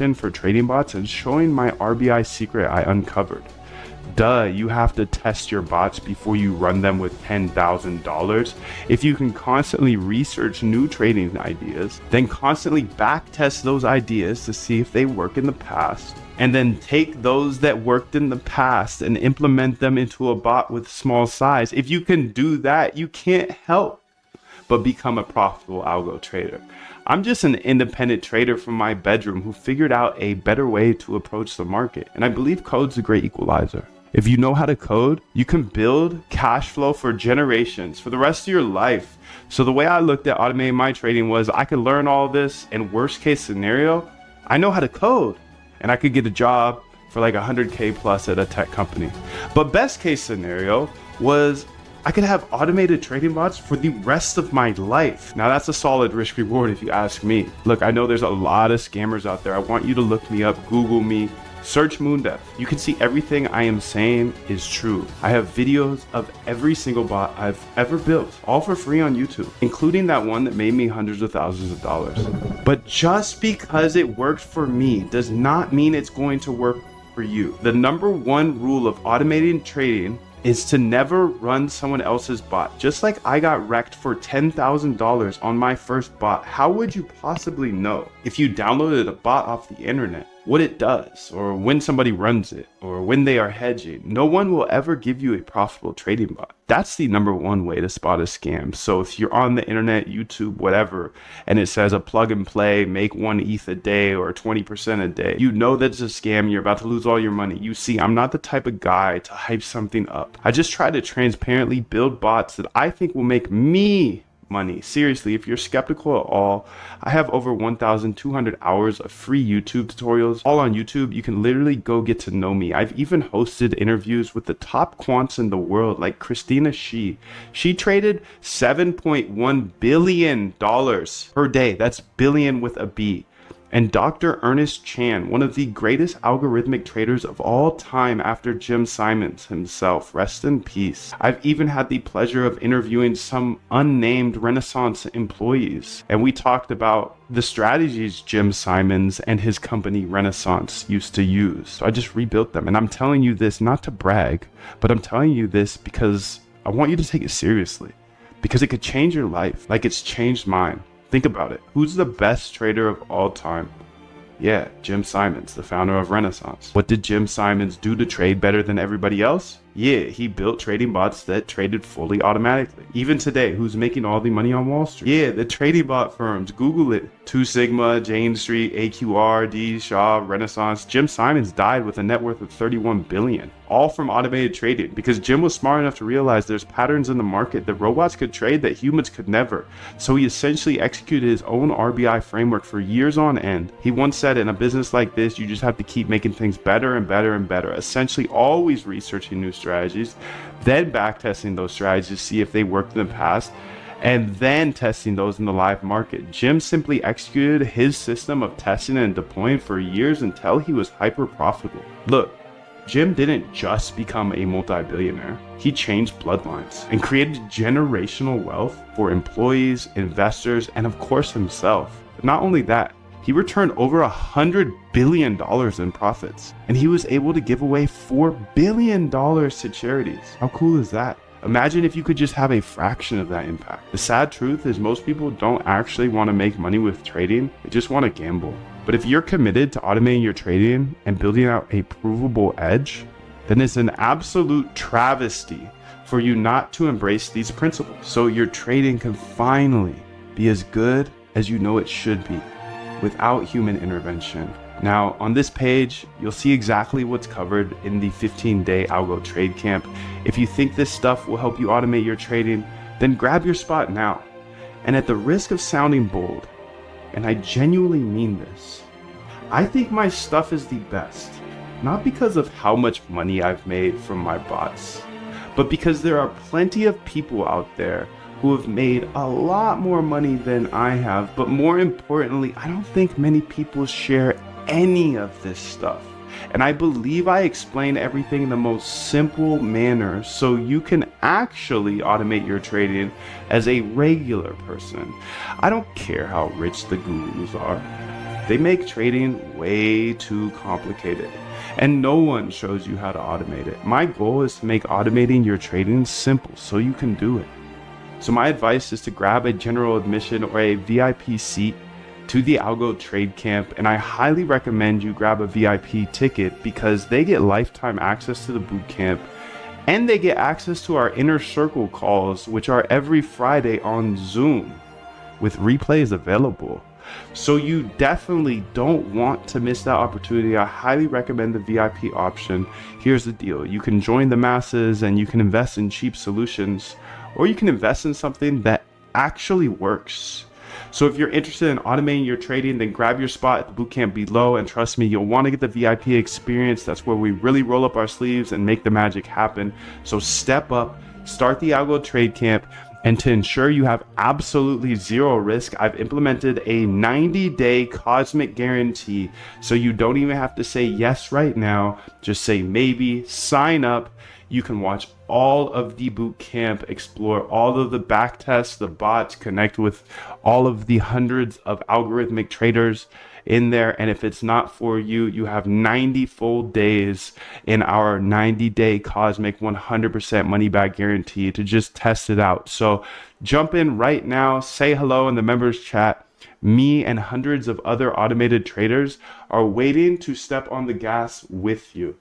for trading bots and showing my RBI secret I uncovered. Duh, you have to test your bots before you run them with $10,000. If you can constantly research new trading ideas, then constantly backtest those ideas to see if they work in the past, and then take those that worked in the past and implement them into a bot with small size. If you can do that, you can't help but become a profitable algo trader. I'm just an independent trader from my bedroom who figured out a better way to approach the market, and I believe code's a great equalizer. If you know how to code, you can build cash flow for generations, for the rest of your life. So the way I looked at automating my trading was I could learn all this, and worst case scenario, I know how to code and I could get a job for like 100K plus at a tech company. But best case scenario was I could have automated trading bots for the rest of my life. Now that's a solid risk reward if you ask me. Look, I know there's a lot of scammers out there. I want you to look me up, Google me, search Moondev. You can see everything I am saying is true. I have videos of every single bot I've ever built, all for free on YouTube, including that one that made me hundreds of thousands of dollars. But just because it worked for me does not mean it's going to work for you. The number one rule of automating trading is to never run someone else's bot. Just like I got wrecked for $10,000 on my first bot, how would you possibly know if you downloaded a bot off the internet what it does, or when somebody runs it, or when they are hedging? No one will ever give you a profitable trading bot. That's the number one way to spot a scam. So if you're on the internet, YouTube, whatever, and it says a plug and play, make 1 ETH a day or 20% a day, you know that's a scam. You're about to lose all your money. You see, I'm not the type of guy to hype something up. I just try to transparently build bots that I think will make me money. Seriously, if you're skeptical at all, I have over 1,200 hours of free YouTube tutorials, all on YouTube. You can literally go get to know me. I've even hosted interviews with the top quants in the world, like Christina Shi. She traded $7.1 billion per day. That's billion with a B. And Dr. Ernest Chan, one of the greatest algorithmic traders of all time after Jim Simons himself. Rest in peace. I've even had the pleasure of interviewing some unnamed Renaissance employees, and we talked about the strategies Jim Simons and his company Renaissance used to use. So I just rebuilt them. And I'm telling you this not to brag, but I'm telling you this because I want you to take it seriously, because it could change your life like it's changed mine. Think about it. Who's the best trader of all time? Yeah, Jim Simons, the founder of Renaissance. What did Jim Simons do to trade better than everybody else? Yeah, he built trading bots that traded fully automatically. Even today, who's making all the money on Wall Street? Yeah, the trading bot firms. Google it. 2 Sigma, Jane Street, AQR, D, Shaw, Renaissance. Jim Simons died with a net worth of $31 billion, all from automated trading, because Jim was smart enough to realize there's patterns in the market that robots could trade that humans could never. So he essentially executed his own RBI framework for years on end. He once said, in a business like this, you just have to keep making things better and better and better, essentially always researching new strategies, then backtesting those strategies to see if they worked in the past, and then testing those in the live market. Jim simply executed his system of testing and deploying for years until he was hyper profitable. Look, Jim didn't just become a multi-billionaire. He changed bloodlines and created generational wealth for employees, investors, and of course himself. But not only that, he returned over $100 billion in profits, and he was able to give away $4 billion to charities. How cool is that? Imagine if you could just have a fraction of that impact. The sad truth is most people don't actually want to make money with trading. They just want to gamble. But if you're committed to automating your trading and building out a provable edge, then it's an absolute travesty for you not to embrace these principles, so your trading can finally be as good as you know it should be, without human intervention. Now, on this page, you'll see exactly what's covered in the 15-day Algo Trade Camp. If you think this stuff will help you automate your trading, then grab your spot now. And at the risk of sounding bold, and I genuinely mean this, I think my stuff is the best, not because of how much money I've made from my bots, but because there are plenty of people out there who have made a lot more money than I have. But more importantly, I don't think many people share any of this stuff. And I believe I explain everything in the most simple manner so you can actually automate your trading as a regular person. I don't care how rich the gurus are. They make trading way too complicated, and no one shows you how to automate it. My goal is to make automating your trading simple so you can do it. So my advice is to grab a general admission or a VIP seat to the Algo Trade Camp, and I highly recommend you grab a VIP ticket because they get lifetime access to the boot camp, and they get access to our inner circle calls, which are every Friday on Zoom with replays available. So you definitely don't want to miss that opportunity. I highly recommend the VIP option. Here's the deal. You can join the masses and you can invest in cheap solutions, or you can invest in something that actually works. So if you're interested in automating your trading, then grab your spot at the bootcamp below, and trust me, you'll want to get the VIP experience. That's where we really roll up our sleeves and make the magic happen. So step up, start the Algo Trade Camp, and to ensure you have absolutely zero risk, I've implemented a 90-day cosmic guarantee. So you don't even have to say yes right now, just say maybe, sign up. You can watch all of the boot camp, explore all of the back tests, the bots, connect with all of the hundreds of algorithmic traders in there. And if it's not for you, you have 90 full days in our 90-day cosmic 100% money back guarantee to just test it out. So jump in right now, say hello in the members chat. Me and hundreds of other automated traders are waiting to step on the gas with you.